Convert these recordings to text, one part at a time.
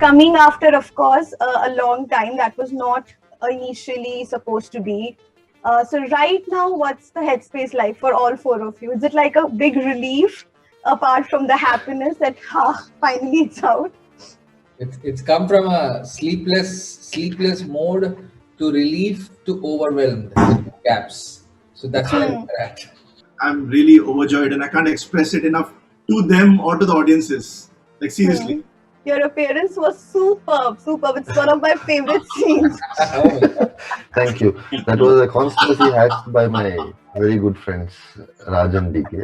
coming after, of course, a long time that was not initially supposed to be. So right now, what's the headspace like for all four of you? Is it like a big relief apart from the happiness that finally it's out? It's come from a sleepless mode to relief to overwhelmed with gaps. So that's where Hmm. we're at. I'm really overjoyed and I can't express it enough to them or to the audiences. Like, seriously. Hmm. Your appearance was superb, superb. It's one of my favorite scenes. Oh my God. Thank you. That was a conspiracy hatched by my very good friends Raj and DK.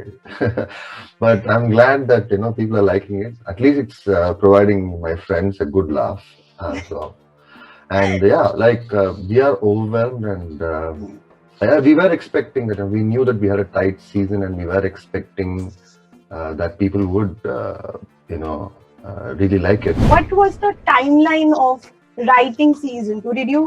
But I'm glad that people are liking it. At least it's providing my friends a good laugh. So and yeah, like we are overwhelmed, and yeah, we were expecting that. We knew that we had a tight season, and we were expecting that people would really like it. What was the timeline of writing season 2? Did you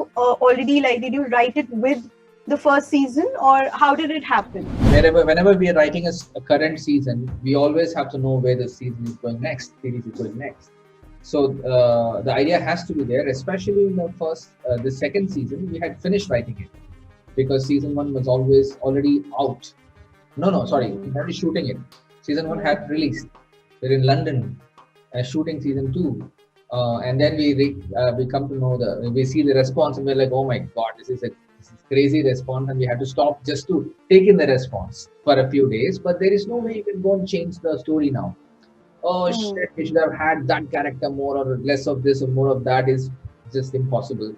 did you write it with the first season, or how did it happen? Whenever we are writing a current season, we always have to know where the season is going next, series is going next. So the idea has to be there, especially in the second season, we had finished writing it because season 1 was already out. No, sorry, we were shooting it. Season 1 had released. We're in London shooting season 2. And then we come to know we see the response and we're like, oh my God, this is crazy response, and we had to stop just to take in the response for a few days. But there is no way you can go and change the story now. Oh shit, we should have had that character more or less of this or more of that is just impossible.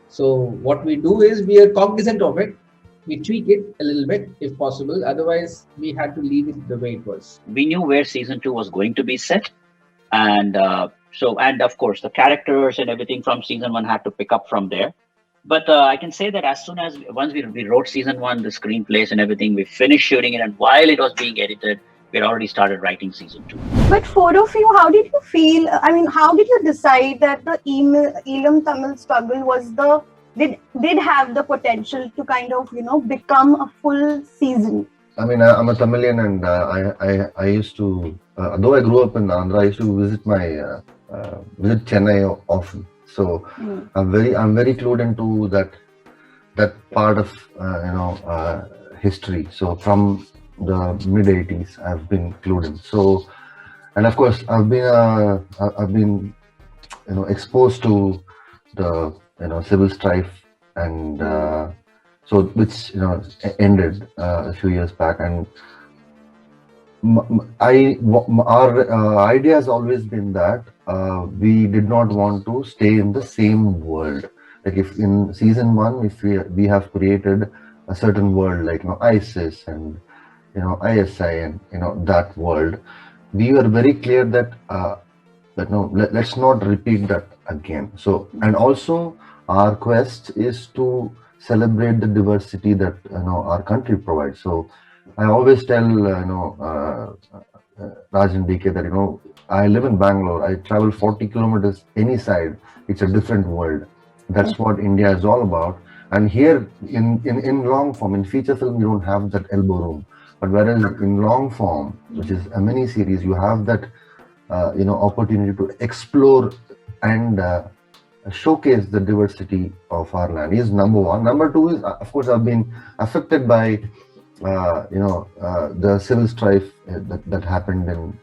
So what we do is we are cognizant of it. We tweak it a little bit if possible. Otherwise, we had to leave it the way it was. We knew where season 2 was going to be set. And and of course, the characters and everything from season 1 had to pick up from there. But I can say that once we wrote season 1, the screenplays and everything, we finished shooting it. And while it was being edited, we had already started writing season 2. But four of you, how did you feel? I mean, how did you decide that the Elam Tamil struggle did have the potential to kind of become a full season? I mean, I'm a Tamilian, and I used to, though I grew up in Andhra, I used to visit visit Chennai often. So I'm very clued into that part of history. So from the mid 80s, I've been clued in. So, and of course, I've been exposed to the civil strife, and so which ended a few years back. And our idea has always been that we did not want to stay in the same world. Like if in season 1, if we have created a certain world like ISIS and ISI and that world, we were very clear that no, let's not repeat that again. So, and also our quest is to celebrate the diversity that our country provides. So I always tell Raj and DK that I live in Bangalore. I travel 40 kilometers any side. It's a different world. That's what India is all about. And here in long form, in feature film, you don't have that elbow room. But whereas in long form, which is a mini series, you have that opportunity to explore and showcase the diversity of our land. Is number one. Number two is, of course, I've been affected by the civil strife that happened in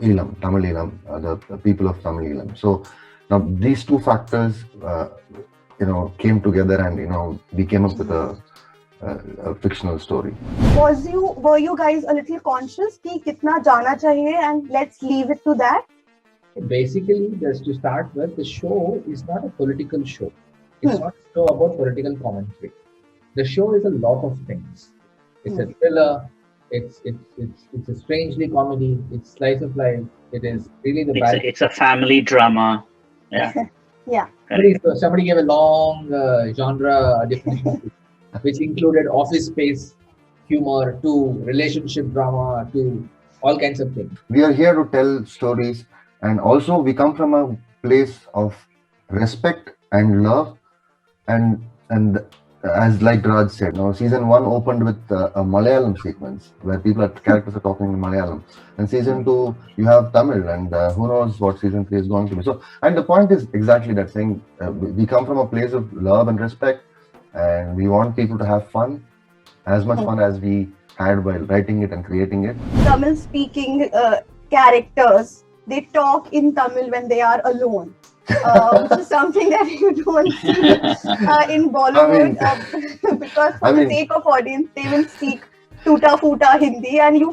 Elam, Tamil Elam, the people of Tamil Elam. So now these two factors, came together, and we came up with a fictional story. Were you guys a little conscious कि कितना जाना चाहिए, and let's leave it to that? Basically, just to start with, the show is not a political show. It's not a show about political commentary. The show is a lot of things. It's a thriller. It's a strangely comedy. It's slice of life. It is really It's a family drama. Yeah. Yeah. Somebody gave a long genre definition, which included office space humor to relationship drama to all kinds of things. We are here to tell stories, and also we come from a place of respect and love, and as like Raj said, now season 1 opened with a Malayalam sequence where characters are talking in Malayalam, and season 2 you have Tamil, and who knows what season 3 is going to be. So, and the point is exactly that thing. We come from a place of love and respect, and we want people to have fun, as much fun as we had while writing it and creating it. Tamil speaking characters, they talk in Tamil when they are alone. Which is something that you don't see in Bollywood, because for the sake of audience, they will speak tuta futa Hindi, and you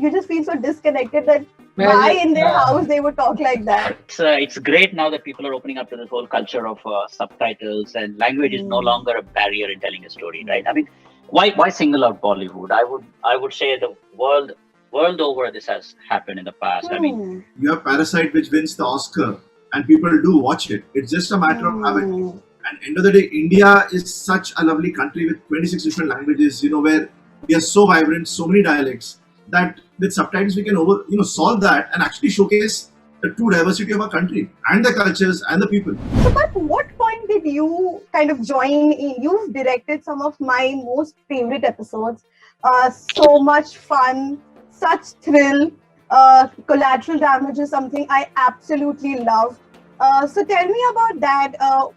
just feel so disconnected that why in their house they would talk like that. It's great now that people are opening up to this whole culture of subtitles, and language is no longer a barrier in telling a story, right? I mean, why single out Bollywood? I would say the world over this has happened in the past. I mean, you have Parasite, which wins the Oscar, and people do watch it. It's just a matter of habit. And end of the day, India is such a lovely country with 26 different languages, where we are so vibrant, so many dialects, that with subtitles we can solve that and actually showcase the true diversity of our country and the cultures and the people. So, at what point did you kind of join in? You've directed some of my most favorite episodes. So much fun, such thrill. Collateral Damage is something I absolutely love. So tell me about that.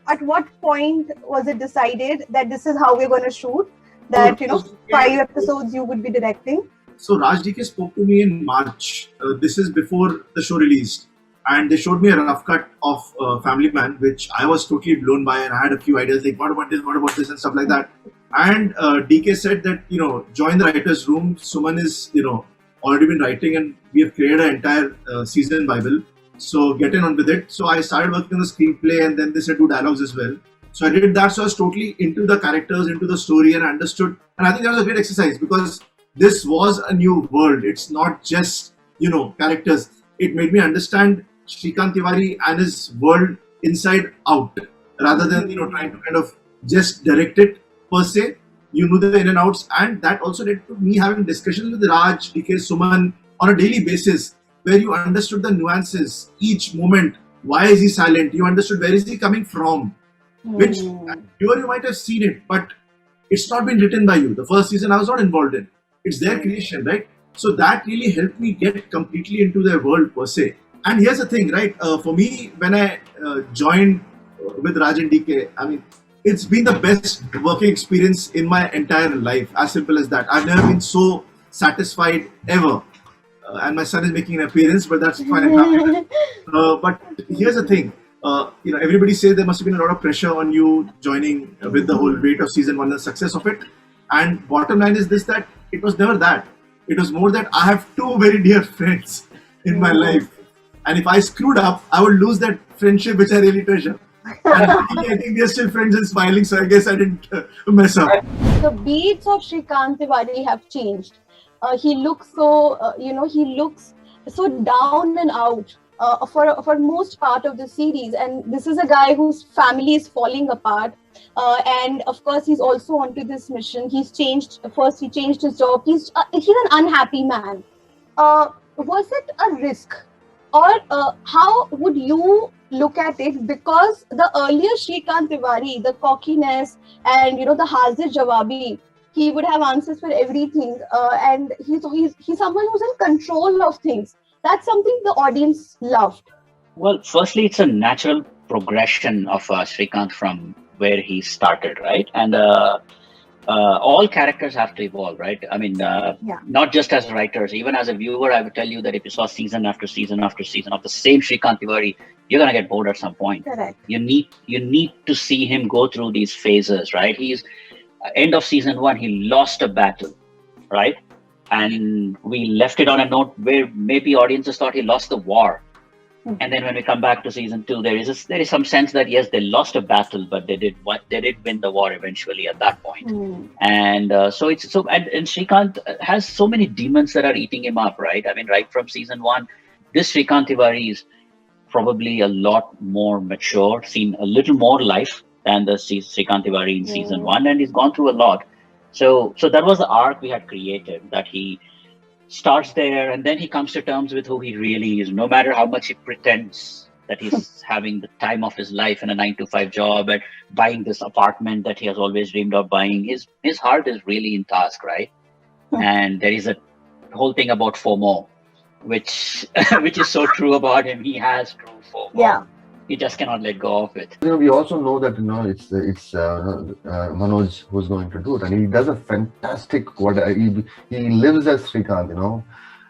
At what point was it decided that this is how we're going to shoot? That 5 episodes you would be directing? So Raj DK spoke to me in March. This is before the show released, and they showed me a rough cut of Family Man, which I was totally blown by, and I had a few ideas like what about this and stuff like that. And DK said that join the writers' room. Suman is already been writing, and we have created an entire season Bible. So get in on with it. So I started working on the screenplay, and then they said do dialogues as well. So I did that. So I was totally into the characters, into the story, and understood. And I think that was a great exercise because this was a new world. It's not just characters. It made me understand Shrikant Tiwari and his world inside out, rather than trying to kind of just direct it per se. You knew the in and outs, and that also led to me having discussions with Raj, DK, Suman on a daily basis, where you understood the nuances, each moment. Why is he silent? You understood where is he coming from, which you might have seen it, but it's not been written by you. The first season I was not involved in. It's their creation, right? So that really helped me get completely into their world per se. And here's the thing, right? For me, when I joined with Raj and DK, I mean, it's been the best working experience in my entire life. As simple as that. I've never been so satisfied ever. And my son is making an appearance, but that's fine. But here's the thing. Everybody says there must have been a lot of pressure on you joining with the whole weight of season 1, the success of it. And bottom line is this, that it was never that. It was more that I have 2 very dear friends in my life. And if I screwed up, I would lose that friendship which I really treasure. And I think they're still friends and smiling, so I guess I didn't mess up. The beats of Shrikant Tiwari have changed. He looks so, he looks so down and out for most part of the series. And this is a guy whose family is falling apart. And of course, he's also onto this mission. He changed his job. He's an unhappy man. Was it a risk? Or how would you look at it? Because the earlier Shrikant Tiwari, the cockiness and the Hazir Jawabi, he would have answers for everything, and he's someone who's in control of things. That's something the audience loved. Well, firstly, it's a natural progression of Shrikant from where he started, right? And all characters have to evolve, right? I mean, not just as writers, even as a viewer, I would tell you that if you saw season after season after season of the same Shrikant Tiwari, you're gonna get bored at some point. Correct. You need to see him go through these phases, right? He's end of season 1, he lost a battle, right? And we left it on a note where maybe audiences thought he lost the war. And then when we come back to season 2, there is some sense that yes, they lost a battle, but they did win the war eventually at that point. And so and Shrikant has so many demons that are eating him up, right? I mean, right from season 1, this Shrikant Tiwari is probably a lot more mature, seen a little more life than the Shrikant Tiwari in season 1, and he's gone through a lot. So that was the arc we had created, that he starts there and then he comes to terms with who he really is, no matter how much he pretends that he's having the time of his life in a 9 to 5 job and buying this apartment that he has always dreamed of buying. His heart is really in task, right? And there is a whole thing about FOMO, which which is so true about him. He has true FOMO. Yeah. He just cannot let go of it. We also know that it's Manoj who's going to do it, and he does a fantastic what he lives as Srikanth,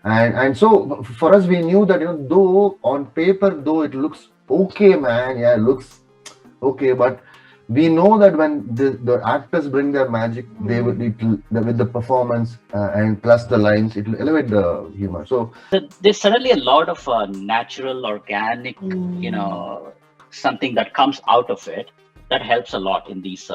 and so for us we knew that though on paper though it looks okay, man, yeah, it looks okay, but we know that when the actors bring their magic, they will with the performance and plus the lines, it will elevate the humor. So there's suddenly a lot of natural, organic, something that comes out of it that helps a lot in these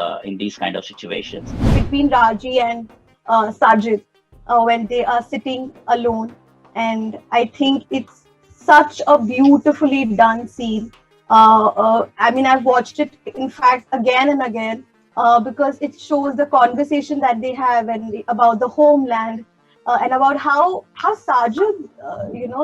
kind of situations. Between Raji and Sajid, when they are sitting alone, and I think it's such a beautifully done scene. I mean, I've watched it, in fact, again and again, because it shows the conversation that they have and about the homeland, and about how Sajid,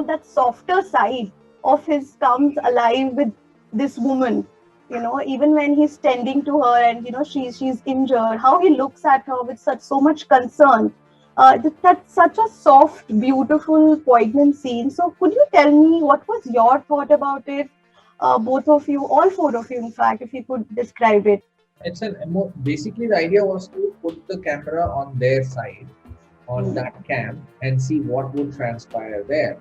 that softer side of his comes alive with this woman. Even when he's tending to her and she's injured, how he looks at her with so much concern. That's such a soft, beautiful, poignant scene. So could you tell me what was your thought about it? Both of you, all four of you, in fact, if you could describe it. It's basically the idea was to put the camera on their side, on that camp, and see what would transpire there,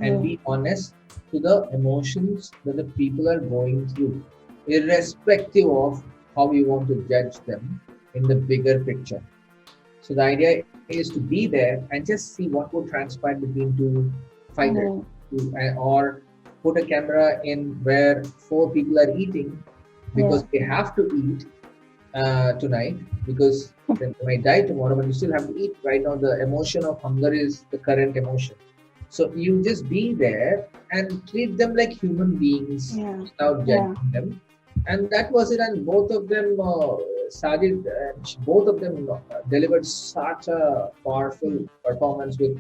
and be honest to the emotions that the people are going through, irrespective of how you want to judge them in the bigger picture. So the idea is to be there and just see what would transpire between two fighters, or put a camera in where 4 people are eating because they have to eat tonight, because they might die tomorrow, but you still have to eat. Right now, the emotion of hunger is the current emotion. So you just be there and treat them like human beings without judging them. And that was it. And both of them, Sajid, both of them delivered such a powerful performance with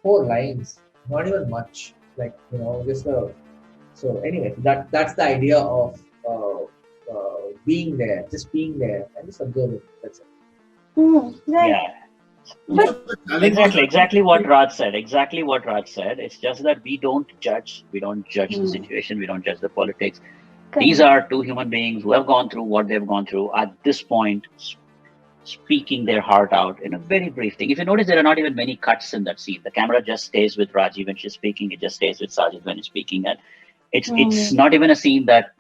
4 lines, not even much. So anyway, that's the idea of being there, just being there and just observing. That's it. Right. Yeah. Exactly what Raj said. It's just that we don't judge the situation, we don't judge the politics. These are 2 human beings who have gone through what they've gone through at this point, speaking their heart out in a very brief thing. If you notice, there are not even many cuts in that scene. The camera just stays with Raji when she's speaking. It just stays with Sajid when he's speaking, and it's not even a scene that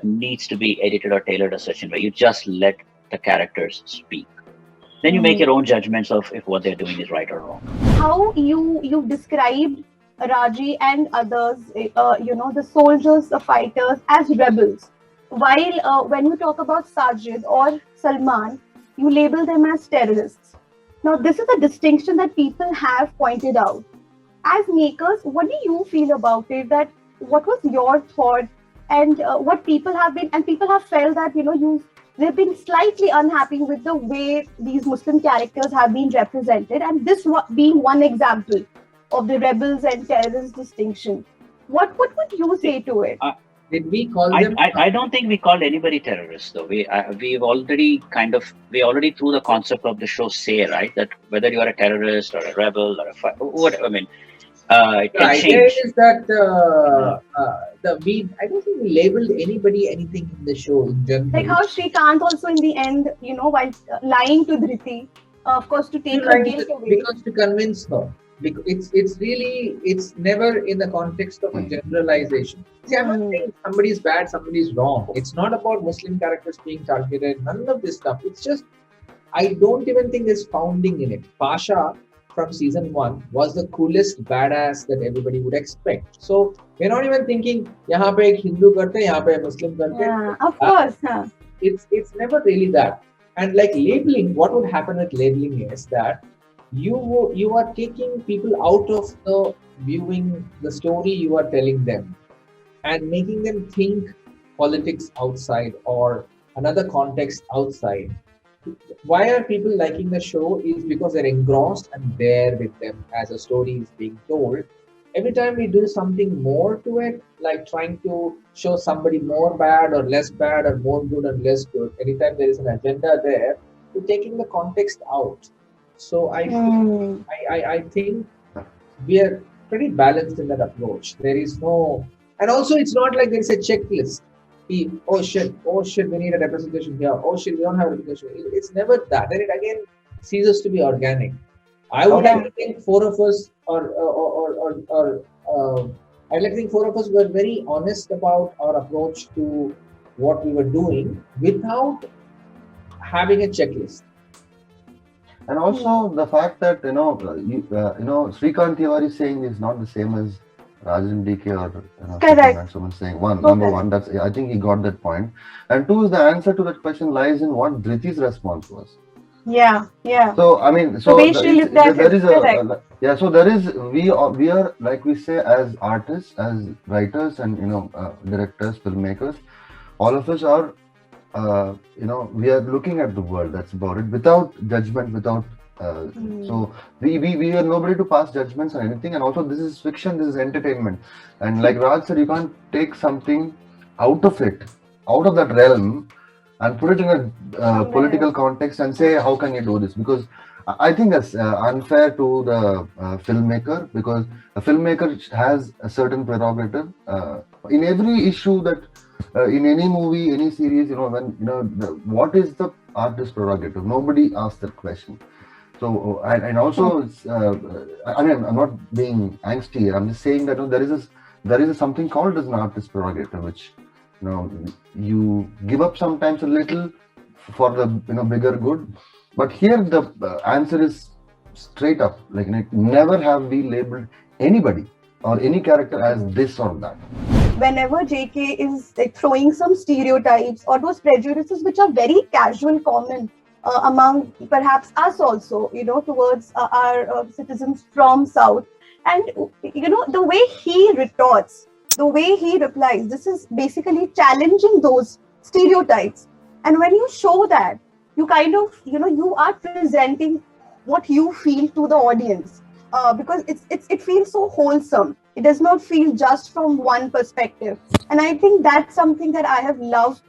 needs to be edited or tailored a certain way. You just let the characters speak. Then you make your own judgments of if what they're doing is right or wrong. How you described Raji and others, the soldiers, the fighters, as rebels, while when you talk about Sajid or Salman, you label them as terrorists. Now, this is a distinction that people have pointed out. As makers, what do you feel about it? That what was your thought, and what people have felt that they've been slightly unhappy with the way these Muslim characters have been represented, and this being one example of the rebels and terrorists distinction. What would you say to it? Did we call them? I don't think we called anybody terrorists, though. We already through the concept of the show say, right, that whether you are a terrorist or a rebel or whatever, I mean, it the can idea change. is that I don't think we labeled anybody anything in the show in general. Like how Srikanth also in the end, while lying to Dhriti, of course, to take her guilt away. Because to convince her. Because it's never in the context of a generalization. See, I'm not saying somebody's bad, somebody's wrong. It's not about Muslim characters being targeted, none of this stuff. It's just, I don't even think there's founding in it. Pasha from season 1 was the coolest badass that everybody would expect. So we're not even thinking, yahan pe ek Hindu karte, yahan pe Muslim karte. Yeah, of course. It's never really that. And like labeling, what would happen with labeling is that you are taking people out of the viewing the story you are telling them and making them think politics outside or another context outside. Why are people liking the show is because they're engrossed and there with them as a story is being told, every time we do something more to it, like trying to show somebody more bad or less bad or more good and less good, anytime there is an agenda there, we're taking the context out. So I think we are pretty balanced in that approach. There is no, and also it's not like there is a checklist. Oh shit, we need a representation here. Oh shit, we don't have a representation. It's never that. And it again ceases to be organic. I would like to think four of us, I'd like to think four of us were very honest about our approach to what we were doing without having a checklist. And also the fact that Srikanth Tiwari saying is not the same as Rajan DK or Correct. someone saying number one. That's, I think he got that point. And two is the answer to that question lies in what Dhriti's response was. Yeah. So I mean, So basically there is a so there is we are like we say as artists, as writers, and directors, filmmakers, all of us are. We are looking at the world. That's about it, without judgment, without. So we are nobody to pass judgments on anything. And also, this is fiction. This is entertainment. And like Raj said, you can't take something out of it, out of that realm, and put it in a political context and say, how can you do this? Because I think that's unfair to the filmmaker, because a filmmaker has a certain prerogative in every issue that. In any movie, any series, what is the artist's prerogative? Nobody asks that question. So, and also, I'm not being angsty here. I'm just saying that there is something called as an artist's prerogative, which you give up sometimes a little for the bigger good. But here the answer is straight up. Like, never have we labeled anybody or any character as this or that. Whenever JK is like throwing some stereotypes or those prejudices which are very casual, common among perhaps us also, towards our citizens from South, and the way he retorts, the way he replies, this is basically challenging those stereotypes. And when you show that, you kind of you are presenting what you feel to the audience, because it feels so wholesome. It does not feel just from one perspective. And I think that's something that I have loved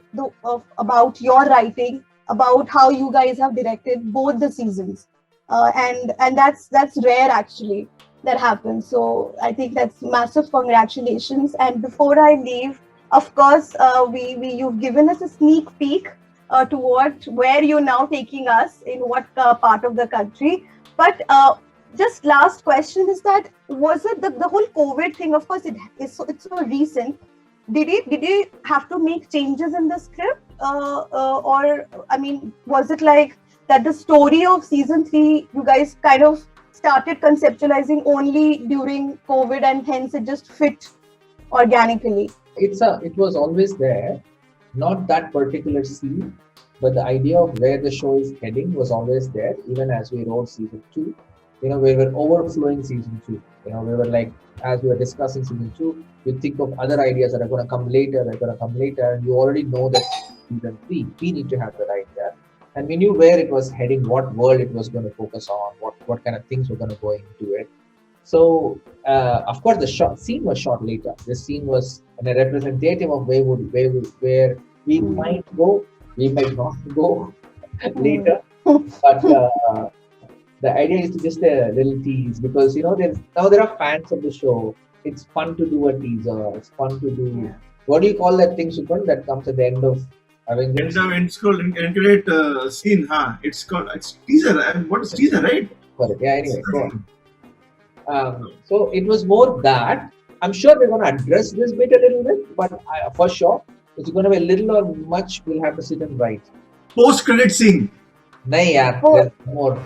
about your writing, about how you guys have directed both the seasons. And that's rare actually that happens. So I think that's massive congratulations. And before I leave, of course, you've given us a sneak peek to where you're now taking us, in what part of the country. But just last question is that, was it the whole COVID thing? Of course, it's so recent. Did you have to make changes in the script, or I mean, was it like that the story of season 3 you guys kind of started conceptualizing only during COVID, and hence it just fit organically? It was always there, not that particular scene, but the idea of where the show is heading was always there, even as we wrote season 2. We were overflowing season 2. We were like, as we were discussing season 2, you think of other ideas that are going to come later, and you already know that season 3, we need to have the idea. And we knew where it was heading, what world it was going to focus on, what kind of things were going to go into it. So, of course, the scene was shot later. This scene was a representative of where we might go, we might not go later. But the idea is to just a little tease, because there are fans of the show. It's fun to do a teaser. It's fun to do what do you call that thing, Supan, that comes at the end of Avengers? It's called end scene, huh? It's teaser. What is teaser, right? Correct. Yeah. Anyway, go on. So it was more that I'm sure we're going to address this bit a little bit, but for sure it's going to be a little or much. We'll have to sit and write. Post-credit scene. Nahi yaar, there's more.